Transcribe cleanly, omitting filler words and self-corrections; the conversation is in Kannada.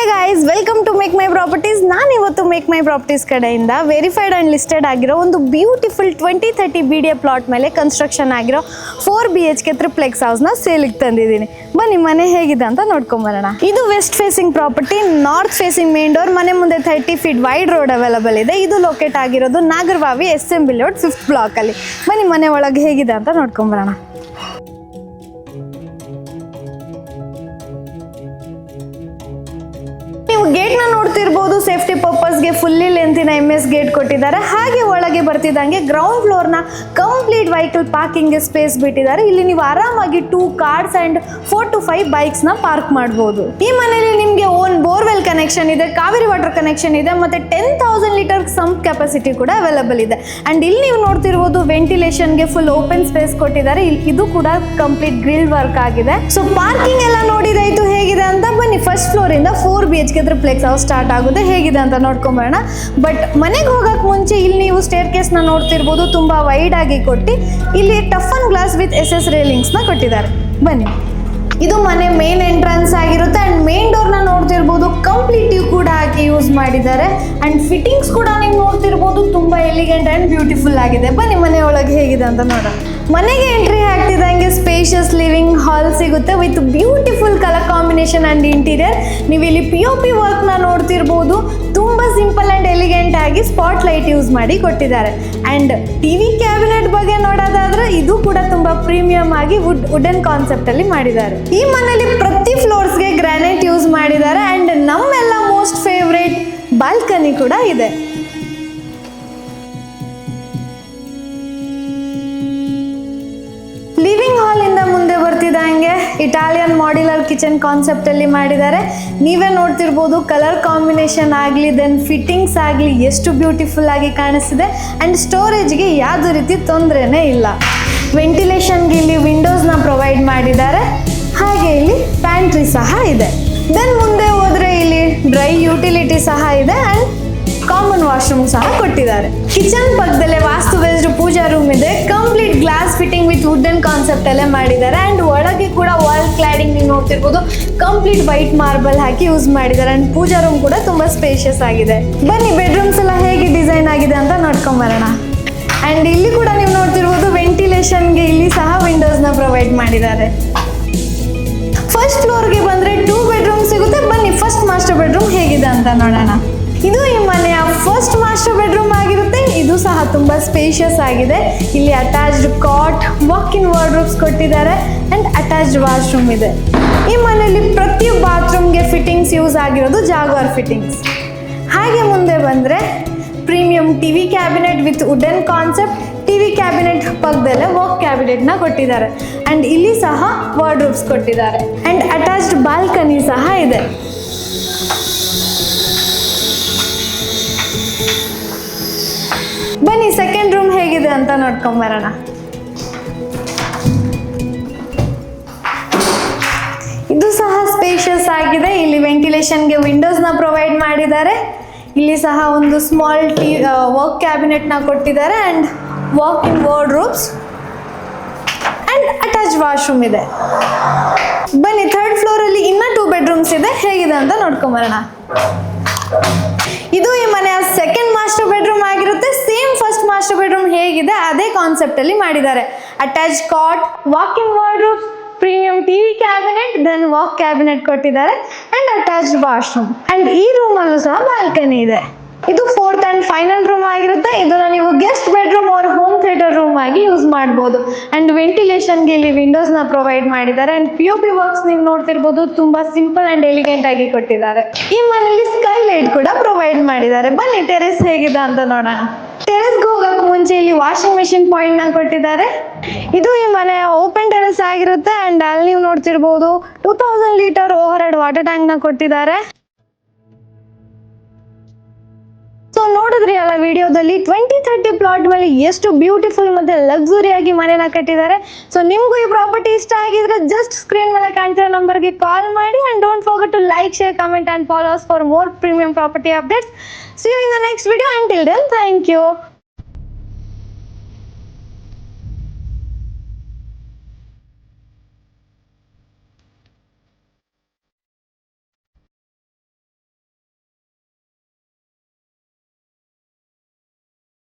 Guys, welcome to make my properties. ನಾನು ಇವತ್ತು ಮೇಕ್ ಮೈ ಪ್ರಾಪರ್ಟೀಸ್ ಕಡೆಯಿಂದ ವೆರಿಫೈಡ್ ಆ್ಯಂಡ್ ಲಿಸ್ಟೆಡ್ ಆಗಿರೋ ಒಂದು ಬ್ಯೂಟಿಫುಲ್ 2030 BDA ಪ್ಲಾಟ್ ಮೇಲೆ ಕನ್ಸ್ಟ್ರಕ್ಷನ್ ಆಗಿರೋ 4 BHK ಟ್ರಿಪ್ಲೆಕ್ಸ್ ಹೌಸ್ನ ಸೇಲಿಗೆ ತಂದಿದ್ದೀನಿ. ಬನ್ನಿ ಮನೆ ಹೇಗಿದೆ ಅಂತ ನೋಡ್ಕೊಂಬರೋಣ. ಇದು west facing property, north facing main door, ಮನೆ ಮುಂದೆ 30 ಫೀಟ್ ವೈಡ್ ರೋಡ್ ಅವೈಲಬಲ್ ಇದೆ. ಇದು ಲೊಕೇಟ್ ಆಗಿರೋದು ನಾಗರಬಾವಿ SMB ರೋಡ್ 5th ಬ್ಲಾಕಲ್ಲಿ. ಬನ್ನಿ ಮನೆ ಒಳಗೆ ಹೇಗಿದೆ ಅಂತ ನೋಡ್ಕೊಂಬರೋಣ. ಗೇಟ್ ನ ನೋಡ್ತಿರ್ಬೋದು, ಸೇಫ್ಟಿ ಪರ್ಪಸ್ ಗೆ ಫುಲ್ಲಿ ಲೆಂತಿನ MS ಗೇಟ್ ಕೊಟ್ಟಿದ್ದಾರೆ. ಹಾಗೆ ಒಳಗೆ ಬರ್ತಿದ್ದಂಗೆ ಗ್ರೌಂಡ್ ಫ್ಲೋರ್ ನ ಕಂಪ್ಲೀಟ್ ವೆಹಿಕಲ್ ಪಾರ್ಕಿಂಗ್ ಗೆ ಸ್ಪೇಸ್ ಬಿಟ್ಟಿದ್ದಾರೆ. ಇಲ್ಲಿ ನೀವು ಆರಾಮಾಗಿ 2 ಕಾರ್ಸ್ ಅಂಡ್ 4 to 5 ಬೈಕ್ಸ್ ನ ಪಾರ್ಕ್ ಮಾಡಬಹುದು. ಈ ಮನೆಯಲ್ಲಿ ನಿಮ್ಗೆ ಓನ್ ಬೋರ್ವೆಲ್ ಕನೆಕ್ಷನ್ ಇದೆ, ಕಾವೇರಿ ವಾಟರ್ ಕನೆಕ್ಷನ್ ಇದೆ, ಮತ್ತೆ 10,000 ಲೀಟರ್ ಸಂಪ್ ಕೆಪಾಸಿಟಿ ಕೂಡ ಅವೈಲಬಲ್ ಇದೆ. ಅಂಡ್ ಇಲ್ಲಿ ನೀವು ನೋಡ್ತಿರ್ಬೋದು ವೆಂಟಿಲೇಷನ್ ಗೆ ಫುಲ್ ಓಪನ್ ಸ್ಪೇಸ್ ಕೊಟ್ಟಿದ್ದಾರೆ. ಇದು ಕೂಡ ಕಂಪ್ಲೀಟ್ ಗ್ರಿಲ್ ವರ್ಕ್ ಆಗಿದೆ. ಸೊ ಪಾರ್ಕಿಂಗ್ ಎಲ್ಲ ನೋಡಿದಾಯ್ತು ಹೇಗಿದೆ ಅಂತ. ಬನ್ನಿ ಫಸ್ಟ್ ಫ್ಲೋರ್ ಇಂದ 4 BHK ಟ್ರಿಪ್ಲೆಕ್ಸ್ ಹೌಸ್ ಸ್ಟಾರ್ಟ್ ಆಗುತ್ತೆ, ಹೇಗಿದೆ ಅಂತ ನೋಡ್ಕೊಂಬರೋಣ. ಬಟ್ ಮನೆಗೆ ಹೋಗಕ್ ಮುಂಚೆ ಇಲ್ಲಿ ನೀವು ಸ್ಟೇರ್ ಕೇಸ್ ನ ನೋಡ್ತಿರ್ಬೋದು, ತುಂಬಾ ವೈಡ್ ಆಗಿ ಕೊಟ್ಟು ಇಲ್ಲಿ tough and glass with SS railings ನ ಕೊಟ್ಟಿದ್ದಾರೆ. ಬನ್ನಿ, ಇದು ಮನೆ ಮೇನ್ ಎಂಟ್ರನ್ಸ್ ಆಗಿರುತ್ತೆ. ಅಂಡ್ ಮೇನ್ ಡೋರ್ ನ ನೋಡ್ತಿರ್ಬೋದು, ಕಂಪ್ಲೀಟ್ ಕೂಡ ಹಾಕಿ ಯೂಸ್ ಮಾಡಿದ್ದಾರೆ. ಅಂಡ್ ಫಿಟ್ಟಿಂಗ್ಸ್ ಕೂಡ ನೀವು ನೋಡ್ತಿರ್ಬೋದು, ತುಂಬಾ ಎಲಿಗೆಂಟ್ ಅಂಡ್ ಬ್ಯೂಟಿಫುಲ್ ಆಗಿದೆ. ಬನ್ನಿ ಮನೆ ಒಳಗೆ ಹೇಗಿದೆ ಅಂತ ನೋಡೋಣ. ಮನೆಗೆ ಎಂಟ್ರಿ ಆಗ್ತಿದ್ದಂಗೆ ಸ್ಪೇಷಿಯಸ್ ಲಿವಿಂಗ್ ಹಾಲ್ ಸಿಗುತ್ತೆ with beautiful colour combination and interior. ನೀವು ಇಲ್ಲಿ POP ವರ್ಕ್ ನ ನೋಡ್ತಿರ್ಬೋದು, ತುಂಬಾ ಸಿಂಪಲ್ ಅಂಡ್ ಎಲಿಗೆಂಟ್ ಆಗಿ ಸ್ಪಾಟ್ ಲೈಟ್ ಯೂಸ್ ಮಾಡಿ ಕೊಟ್ಟಿದ್ದಾರೆ. ಅಂಡ್ TV ಕ್ಯಾಬಿನೆಟ್ ಬಗ್ಗೆ ನೋಡೋದಾದ್ರೆ ಇದು ಕೂಡ ತುಂಬಾ ಪ್ರೀಮಿಯಂ ಆಗಿ ವುಡನ್ ಕಾನ್ಸೆಪ್ಟ್ ಅಲ್ಲಿ ಮಾಡಿದ್ದಾರೆ. ಈ ಮನೆಯಲ್ಲಿ ಪ್ರತಿ ಫ್ಲೋರ್ಸ್ಗೆ ಗ್ರಾನೈಟ್ ಯೂಸ್ ಮಾಡಿದ್ದಾರೆ. ಅಂಡ್ ನಮ್ಮೆಲ್ಲ ಮೋಸ್ಟ್ ಫೇವ್ರೇಟ್ ಬಾಲ್ಕನಿ ಕೂಡ ಇದೆ. ಲಿವಿಂಗ್ ಹಾಲ್ ಇಂದ ಮುಂದೆ ಬರ್ತಿದ್ದಂಗೆ ಇಟಾಲಿಯನ್ ಮಾಡ್ಯುಲರ್ ಕಿಚನ್ ಕಾನ್ಸೆಪ್ಟ್ ಅಲ್ಲಿ ಮಾಡಿದ್ದಾರೆ. ನೀವೇ ನೋಡ್ತಿರ್ಬೋದು, ಕಲರ್ ಕಾಂಬಿನೇಷನ್ ಆಗಲಿ, ದೆನ್ ಫಿಟ್ಟಿಂಗ್ಸ್ ಆಗಲಿ ಎಷ್ಟು ಬ್ಯೂಟಿಫುಲ್ ಆಗಿ ಕಾಣಿಸ್ತಿದೆ. ಅಂಡ್ ಸ್ಟೋರೇಜ್ಗೆ ಯಾವುದೇ ರೀತಿ ತೊಂದರೆನೇ ಇಲ್ಲ. ವೆಂಟಿಲೇಷನ್ಗೆ ಇಲ್ಲಿ ವಿಂಡೋಸ್ನ ಪ್ರೊವೈಡ್ ಮಾಡಿದ್ದಾರೆ. ಹಾಗೆ ಇಲ್ಲಿ ಪ್ಯಾಂಟ್ರಿ ಸಹ ಇದೆ. ದೆನ್ ಮುಂದೆ ಹೋದ್ರೆ ಇಲ್ಲಿ ಡ್ರೈ ಯುಟಿಲಿಟಿ ಸಹ ಇದೆ ಅಂಡ್ ಕಾಮನ್ ವಾಶ್ರೂಮ್ ಸಹ ಕೊಟ್ಟಿದ್ದಾರೆ. ಕಿಚನ್ ಪಕ್ಕದಲ್ಲೇ ವಾಸ್ತು ಬೇಸ್ಡ್ ಪೂಜಾ ರೂಮ್ ಇದೆ. Complete glass fitting with wooden concept ಅಲ್ಲೇ ಮಾಡಿದ್ದಾರೆ. ಅಂಡ್ ಒಳಗೆ ಕೂಡ ವಾಲ್ ಕ್ಲಾಡಿಂಗ್ ನೀವು ನೋಡ್ತಿರ್ಬೋದು, ಕಂಪ್ಲೀಟ್ ವೈಟ್ ಮಾರ್ಬಲ್ ಹಾಕಿ ಯೂಸ್ ಮಾಡಿದ್ದಾರೆ. ಅಂಡ್ ಪೂಜಾ ರೂಮ್ ಕೂಡ ತುಂಬಾ ಸ್ಪೇಷಿಯಸ್ ಆಗಿದೆ. ಬನ್ನಿ ಬೆಡ್ರೂಮ್ಸ್ ಎಲ್ಲ ಹೇಗೆ ಡಿಸೈನ್ ಆಗಿದೆ ಅಂತ ನೋಡ್ಕೊಂಡ್ ಬರೋಣ. ಅಂಡ್ ಇಲ್ಲಿ ಕೂಡ ನೀವು ನೋಡ್ತಿರ್ಬೋದು, ವೆಂಟಿಲೇಷನ್ಗೆ ಇಲ್ಲಿ ಸಹ ವಿಂಡೋಸ್ನ ಪ್ರೊವೈಡ್ ಮಾಡಿದ್ದಾರೆ. ಫಸ್ಟ್ ಫ್ಲೋರ್ಗೆ ಬಂದ್ರೆ 2 ಬೆಡ್ರೂಮ್ ಸಿಗುತ್ತೆ. ಬನ್ನಿ ಫಸ್ಟ್ ಮಾಸ್ಟರ್ ಬೆಡ್ರೂಮ್ ಹೇಗಿದೆ ಅಂತ ನೋಡೋಣ. ಇದು ಈ ಮನೆಯ ಫಸ್ಟ್ ಮಾಸ್ಟರ್ ಬೆಡ್ರೂಮ್ ಆಗಿರುತ್ತೆ. ಇದು ಸಹ ತುಂಬಾ ಸ್ಪೇಷಿಯಸ್ ಆಗಿದೆ. ಇಲ್ಲಿ attached cot, walk in wardrobes ಕೊಟ್ಟಿದ್ದಾರೆ ಅಂಡ್ ಅಟ್ಯಾಚ್ಡ್ ವಾಶ್ರೂಮ್ ಇದೆ. ಈ ಮನೆಯಲ್ಲಿ ಪ್ರತಿ ಬಾತ್ರೂಮ್ಗೆ ಫಿಟ್ಟಿಂಗ್ಸ್ ಯೂಸ್ ಆಗಿರೋದು ಜಾಗ್ವಾರ್ ಫಿಟ್ಟಿಂಗ್ಸ್. ಹಾಗೆ ಮುಂದೆ ಬಂದ್ರೆ premium TV cabinet with wooden concept. TV cabinet ಪಕ್ಕದಲ್ಲೇ ವಾಕ್ ಕ್ಯಾಬಿನೆಟ್ ನ ಕೊಟ್ಟಿದ್ದಾರೆ. ಅಂಡ್ ಇಲ್ಲಿ ಸಹ ವಾರ್ಡ್ರೋಬ್ಸ್ ಕೊಟ್ಟಿದ್ದಾರೆ. ಅಂಡ್ ಅಟ್ಯಾಚ್ಡ್ ಬಾಲ್ಕನಿ ಸಹ ಇದೆ. ಬನ್ನಿ ಸೆಕೆಂಡ್ ರೂಮ್ ಹೇಗಿದೆ ಅಂತ ನೋಡ್ಕೊಂಡ್ ಬರೋಣ. ಇದು ಸಹ ಸ್ಪೇಷಿಯಸ್ ಆಗಿದೆ. ಇಲ್ಲಿ ವೆಂಟಿಲೇಷನ್ಗೆ ವಿಂಡೋಸ್ನ ಪ್ರೊವೈಡ್ ಮಾಡಿದ್ದಾರೆ. ಇಲ್ಲಿ ಸಹ ಒಂದು ಸ್ಮಾಲ್ ವರ್ಕ್ ಕ್ಯಾಬಿನೆಟ್ ನ ಕೊಟ್ಟಿದ್ದಾರೆ and walk in wardrobes and attach washroom ಇದೆ. ಬನ್ನಿ ಥರ್ಡ್ ಫ್ಲೋರ್ ಅಲ್ಲಿ ಇನ್ನ 2 ಬೆಡ್ರೂಮ್ಸ್ ಇದೆ, ಹೇಗಿದೆ ಅಂತ ನೋಡ್ಕೊಂಬರೋಣ. ಇದು ಈ ಮನೆಯ ಸೆಕೆಂಡ್ ಮಾಸ್ಟರ್ ಬೆಡ್ರೂಮ್ ಆಗಿರುತ್ತೆ. ಸೇಮ್ ಫಸ್ಟ್ ಮಾಸ್ಟರ್ ಬೆಡ್ರೂಮ್ ಹೇಗಿದೆ ಅದೇ ಕಾನ್ಸೆಪ್ಟ್ ಅಲ್ಲಿ ಮಾಡಿದ್ದಾರೆ. Attach cot, walk in wardrobes, premium TV cabinet, then walk cabinet ಕೊಟ್ಟಿದ್ದಾರೆ ಅಂಡ್ ಅಟ್ಯಾಚ್ಡ್ ವಾಶ್ರೂಮ್. ಅಂಡ್ ಈ ರೂಮ್ ಅಲ್ಲೂ ಸಹ ಬಾಲ್ಕನಿ ಇದೆ. ಇದು 4th ಅಂಡ್ ಫೈನಲ್ ರೂಮ್ ಆಗಿರುತ್ತೆ. ಇದನ್ನ ನೀವು guest bedroom or home theatre room ಆಗಿ ಯೂಸ್ ಮಾಡಬಹುದು. ಅಂಡ್ ವೆಂಟಿಲೇಷನ್ಗೆ ಇಲ್ಲಿ ವಿಂಡೋಸ್ ನ ಪ್ರೊವೈಡ್ ಮಾಡಿದ್ದಾರೆ. ಅಂಡ್ POP ವರ್ಕ್ಸ್ ನೀವು ನೋಡ್ತಿರ್ಬೋದು, ತುಂಬಾ ಸಿಂಪಲ್ ಅಂಡ್ ಎಲಿಗೆಂಟ್ ಆಗಿ ಕೊಟ್ಟಿದ್ದಾರೆ. ಈ ಮನೆಯಲ್ಲಿ ಸ್ಕೈ ಲೈಟ್ ಕೂಡ ಪ್ರೊವೈಡ್ ಮಾಡಿದ್ದಾರೆ. ಬನ್ನಿ ಟೆರೆಸ್ ಹೇಗಿದೆ ಅಂತ ನೋಡೋಣ. ಟೆರೆಸ್ಗೆ ಹೋಗಕ್ಕೆ ಮುಂಚೆ ಇಲ್ಲಿ ವಾಷಿಂಗ್ ಮೆಷಿನ್ ಪಾಯಿಂಟ್ ನ ಕೊಟ್ಟಿದ್ದಾರೆ. ಇದು ಈ ಮನೆಯ ಓಪನ್ ಟೆರೆಸ್ ಆಗಿರುತ್ತೆ. ಅಂಡ್ ಅಲ್ಲಿ ನೀವು ನೋಡ್ತಿರ್ಬೋದು 2000 litre over head water tank ನ ಕೊಟ್ಟಿದ್ದಾರೆ. ಸೊ ನೋಡಿದ್ರಿ ಅಲ್ಲ ವಿಡಿಯೋದಲ್ಲಿ 2030 ಪ್ಲಾಟ್ ಮೇಲೆ ಎಷ್ಟು ಬ್ಯೂಟಿಫುಲ್ ಮತ್ತೆ ಲಕ್ಸುರಿ ಆಗಿ ಮನೆನ ಕಟ್ಟಿದ್ದಾರೆ. ಸೊ ನಿಮಗೂ ಈ ಪ್ರಾಪರ್ಟಿ ಇಷ್ಟ ಆಗಿದ್ರೆ ಜಸ್ಟ್ ಸ್ಕ್ರೀನ್ ಮೇಲೆ ಕಾಣ್ತಿರೋ ನಂಬರ್ಗೆ ಕಾಲ್ ಮಾಡಿ. And don't forget to like, share, comment and follow us for more premium property updates. See you in the next video. Until then, thank you.